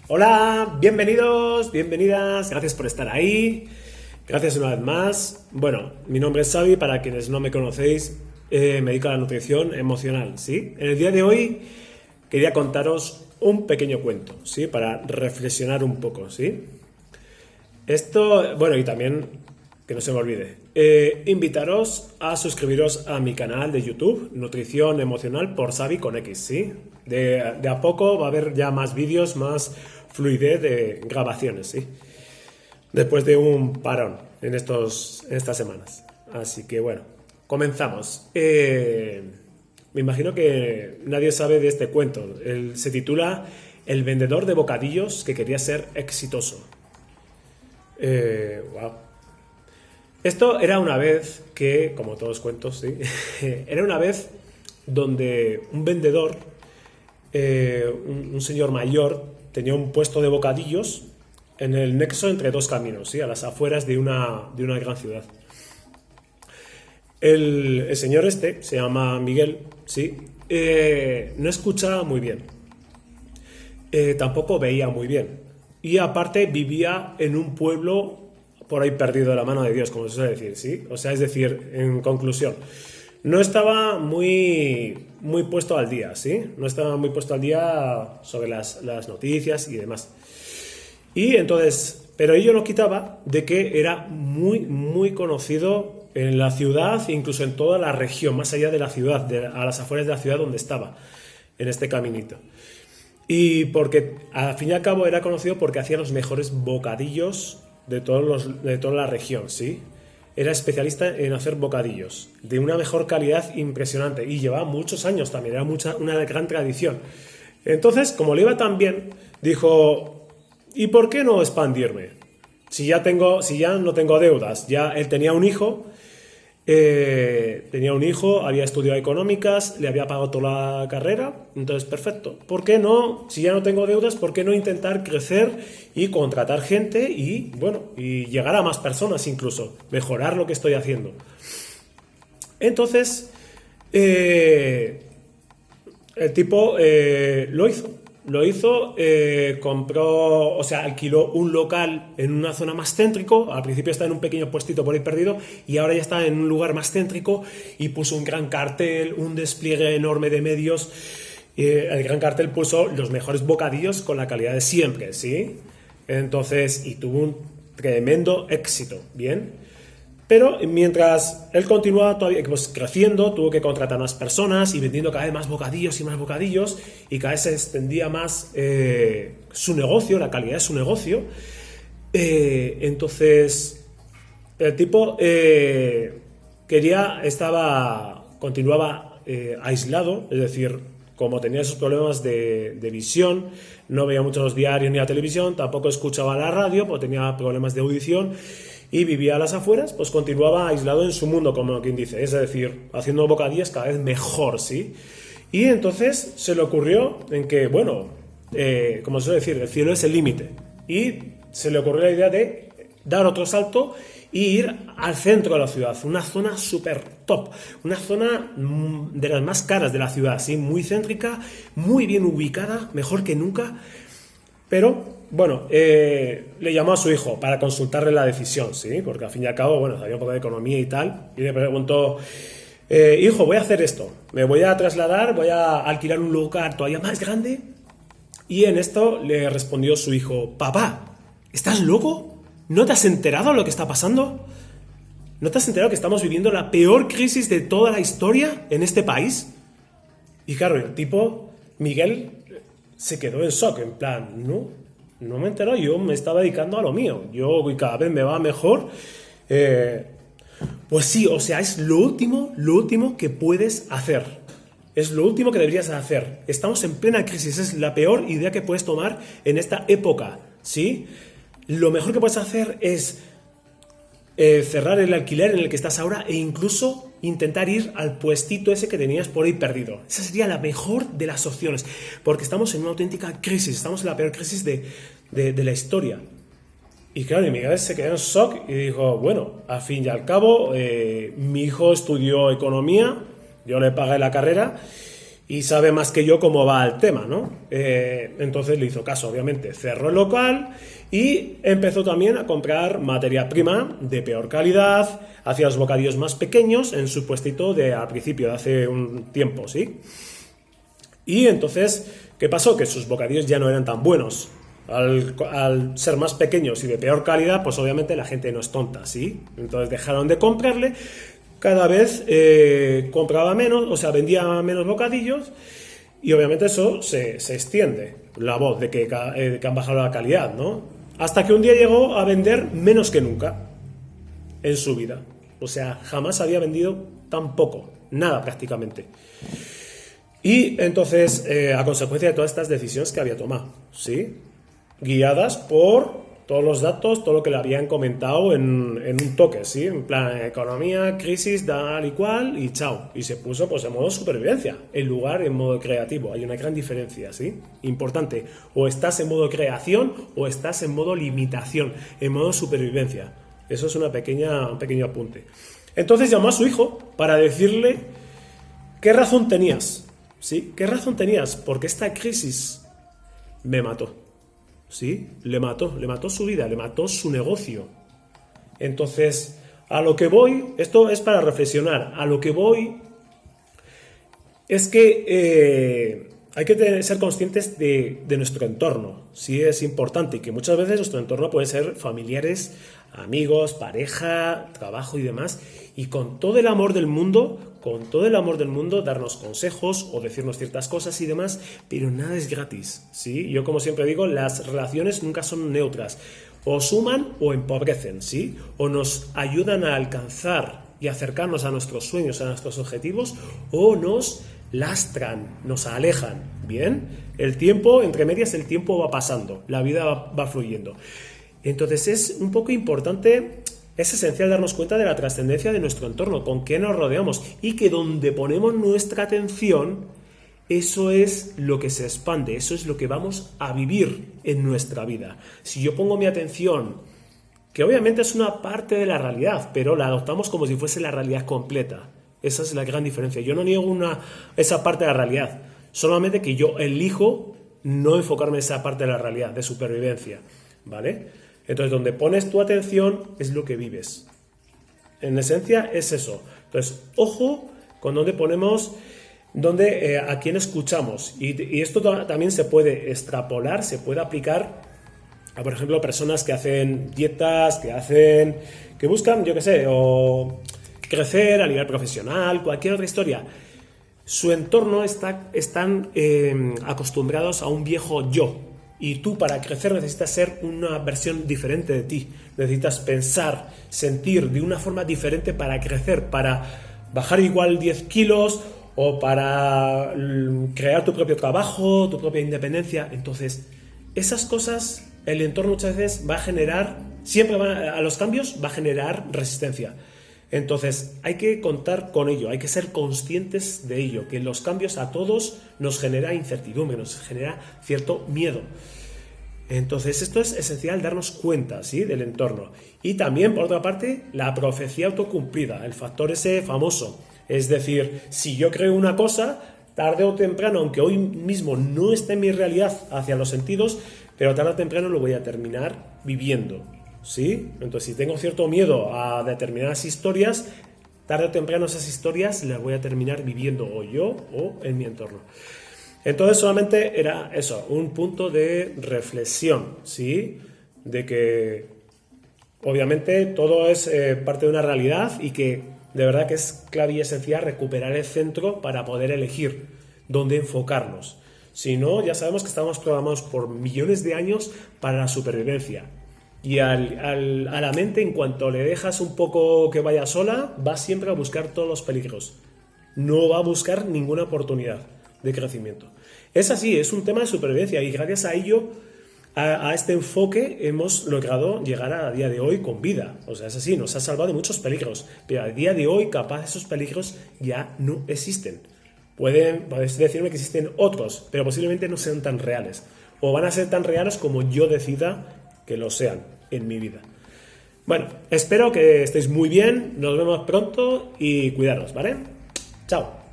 Hola, bienvenidos, bienvenidas, gracias por estar ahí, gracias una vez más. Bueno, mi nombre es Xavi, para quienes no me conocéis, me dedico a la nutrición emocional, ¿sí? En el día de hoy quería contaros un pequeño cuento, ¿sí? Para reflexionar un poco, ¿sí? Esto, bueno, y también, que no se me olvide, invitaros a suscribiros a mi canal de YouTube, Nutrición Emocional por Xavi con X, ¿sí? De a poco va a haber ya más vídeos, más fluidez de grabaciones, ¿sí? Después de un parón en estas semanas. Así que bueno, comenzamos. Me imagino que nadie sabe de este cuento. Se titula El vendedor de bocadillos que quería ser exitoso. Wow. Esto era una vez que, como todos los cuentos, ¿sí? Era una vez donde un vendedor, un señor mayor, tenía un puesto de bocadillos en el nexo entre dos caminos, ¿sí? A las afueras de una gran ciudad. El señor este, se llama Miguel, ¿sí? No escuchaba muy bien, tampoco veía muy bien. Y aparte vivía en un pueblo por ahí perdido de la mano de Dios, como se suele decir, ¿sí? O sea, es decir, en conclusión, no estaba muy puesto al día, ¿sí? No estaba muy puesto al día sobre las noticias y demás. Y entonces, pero ello no quitaba de que era muy conocido en la ciudad, incluso en toda la región, más allá de la ciudad, a las afueras de la ciudad donde estaba, en este caminito. Y porque, al fin y al cabo, era conocido porque hacía los mejores bocadillos de toda la región, ¿sí? Era especialista en hacer bocadillos, de una mejor calidad impresionante, y llevaba muchos años también, era una gran tradición. Entonces, como le iba tan bien, dijo, ¿y por qué no expandirme? Si ya no tengo deudas, ya él tenía un hijo, había estudiado económicas, le había pagado toda la carrera, entonces perfecto. ¿Por qué no, si ya no tengo deudas, por qué no intentar crecer y contratar gente y, bueno, y llegar a más personas incluso, mejorar lo que estoy haciendo? Entonces, el tipo lo hizo, compró, o sea, alquiló un local en una zona más céntrico. Al principio estaba en un pequeño puestito por ahí perdido y ahora ya está en un lugar más céntrico, y puso un gran cartel, un despliegue enorme de medios. El gran cartel puso los mejores bocadillos con la calidad de siempre, ¿sí? Entonces, y tuvo un tremendo éxito, ¿bien? Pero mientras él continuaba todavía pues, creciendo, tuvo que contratar más personas y vendiendo cada vez más bocadillos, y cada vez se extendía más su negocio, la calidad de su negocio. Entonces, el tipo continuaba aislado, es decir, como tenía esos problemas de visión, no veía mucho los diarios ni la televisión, tampoco escuchaba la radio, porque tenía problemas de audición, y vivía a las afueras, pues continuaba aislado en su mundo, como quien dice, es decir, haciendo bocadillos cada vez mejor, ¿sí? Y entonces se le ocurrió en que, bueno, como se suele decir, el cielo es el límite, y se le ocurrió la idea de dar otro salto y ir al centro de la ciudad, una zona súper top, una zona de las más caras de la ciudad, ¿sí? Muy céntrica, muy bien ubicada, mejor que nunca. Pero, bueno, le llamó a su hijo para consultarle la decisión, ¿sí? Porque al fin y al cabo, bueno, sabía un poco de economía y tal, y le preguntó, hijo, voy a hacer esto, me voy a trasladar, voy a alquilar un lugar todavía más grande. Y en esto le respondió su hijo, papá, ¿estás loco? ¿No te has enterado de lo que está pasando? ¿No te has enterado que estamos viviendo la peor crisis de toda la historia en este país? Y claro, el tipo, Miguel, se quedó en shock, en plan, no me enteró, yo me estaba dedicando a lo mío, yo cada vez me va mejor. Pues sí, o sea, es lo último que puedes hacer, es lo último que deberías hacer. Estamos en plena crisis, es la peor idea que puedes tomar en esta época, ¿sí? Lo mejor que puedes hacer es cerrar el alquiler en el que estás ahora, e incluso intentar ir al puestito ese que tenías por ahí perdido. Esa sería la mejor de las opciones, porque estamos en una auténtica crisis, estamos en la peor crisis de la historia. Y claro, Miguel se quedó en shock y dijo, bueno, al fin y al cabo, mi hijo estudió economía, yo le pagué la carrera, y sabe más que yo cómo va el tema, ¿no? Entonces le hizo caso, obviamente, cerró el local y empezó también a comprar materia prima de peor calidad, hacía los bocadillos más pequeños en su puestito de al principio, de hace un tiempo, ¿sí? Y entonces, ¿qué pasó? Que sus bocadillos ya no eran tan buenos. Al ser más pequeños y de peor calidad, pues obviamente la gente no es tonta, ¿sí? Entonces dejaron de comprarle, cada vez compraba menos, o sea, vendía menos bocadillos y obviamente eso se extiende, la voz de que han bajado la calidad, ¿no? Hasta que un día llegó a vender menos que nunca en su vida. O sea, jamás había vendido tan poco, nada prácticamente. Y entonces, a consecuencia de todas estas decisiones que había tomado, ¿sí? Guiadas por todos los datos, todo lo que le habían comentado en un toque, ¿sí? En plan, economía, crisis, tal y cual, y chao. Y se puso pues en modo supervivencia, en lugar en modo creativo. Hay una gran diferencia, ¿sí? Importante. O estás en modo creación o estás en modo limitación, en modo supervivencia. Eso es un pequeño apunte. Entonces llamó a su hijo para decirle qué razón tenías, ¿sí? ¿Qué razón tenías? Porque esta crisis me mató. ¿Sí? Le mató su vida, le mató su negocio. Entonces, a lo que voy, esto es para reflexionar, a lo que voy es que hay que ser conscientes de nuestro entorno, sí es importante, y que muchas veces nuestro entorno puede ser familiares, amigos, pareja, trabajo y demás, y con todo el amor del mundo, darnos consejos o decirnos ciertas cosas y demás, pero nada es gratis, ¿sí? Yo como siempre digo, las relaciones nunca son neutras, o suman o empobrecen, ¿sí? O nos ayudan a alcanzar y acercarnos a nuestros sueños, a nuestros objetivos, o nos lastran, nos alejan, ¿bien? El tiempo, entre medias, el tiempo va pasando, la vida va fluyendo. Entonces es un poco importante, es esencial darnos cuenta de la trascendencia de nuestro entorno, con qué nos rodeamos, y que donde ponemos nuestra atención, eso es lo que se expande, eso es lo que vamos a vivir en nuestra vida. Si yo pongo mi atención, que obviamente es una parte de la realidad, pero la adoptamos como si fuese la realidad completa. Esa es la gran diferencia. Yo no niego esa parte de la realidad, solamente que yo elijo no enfocarme en esa parte de la realidad, de supervivencia, ¿vale? Entonces, donde pones tu atención es lo que vives. En esencia es eso. Entonces, ojo con dónde ponemos, a quién escuchamos. Y esto también se puede extrapolar, se puede aplicar a, por ejemplo, personas que hacen dietas, que buscan, yo qué sé, o crecer a nivel profesional, cualquier otra historia. Su entorno están acostumbrados a un viejo yo. Y tú, para crecer, necesitas ser una versión diferente de ti. Necesitas pensar, sentir de una forma diferente para crecer, para bajar igual 10 kilos o para crear tu propio trabajo, tu propia independencia. Entonces, esas cosas, el entorno muchas veces va a generar, a los cambios va a generar resistencia. Entonces, hay que contar con ello, hay que ser conscientes de ello, que los cambios a todos nos genera incertidumbre, nos genera cierto miedo. Entonces, esto es esencial, darnos cuenta, ¿sí?, del entorno. Y también, por otra parte, la profecía autocumplida, el factor ese famoso. Es decir, si yo creo una cosa, tarde o temprano, aunque hoy mismo no esté en mi realidad hacia los sentidos, pero tarde o temprano lo voy a terminar viviendo. ¿Sí? Entonces, si tengo cierto miedo a determinadas historias, tarde o temprano esas historias las voy a terminar viviendo o yo o en mi entorno. Entonces, solamente era eso, un punto de reflexión, ¿sí? De que obviamente todo es parte de una realidad y que de verdad que es clave y esencial recuperar el centro para poder elegir dónde enfocarnos. Si no, ya sabemos que estamos programados por millones de años para la supervivencia. Y a la mente, en cuanto le dejas un poco que vaya sola, va siempre a buscar todos los peligros. No va a buscar ninguna oportunidad de crecimiento. Es así, es un tema de supervivencia y gracias a ello, a este enfoque, hemos logrado llegar a día de hoy con vida. O sea, es así, nos ha salvado de muchos peligros, pero a día de hoy capaz esos peligros ya no existen. Podéis decirme que existen otros, pero posiblemente no sean tan reales. O van a ser tan reales como yo decida que lo sean en mi vida. Bueno, espero que estéis muy bien, nos vemos pronto y cuidaros, ¿vale? Chao.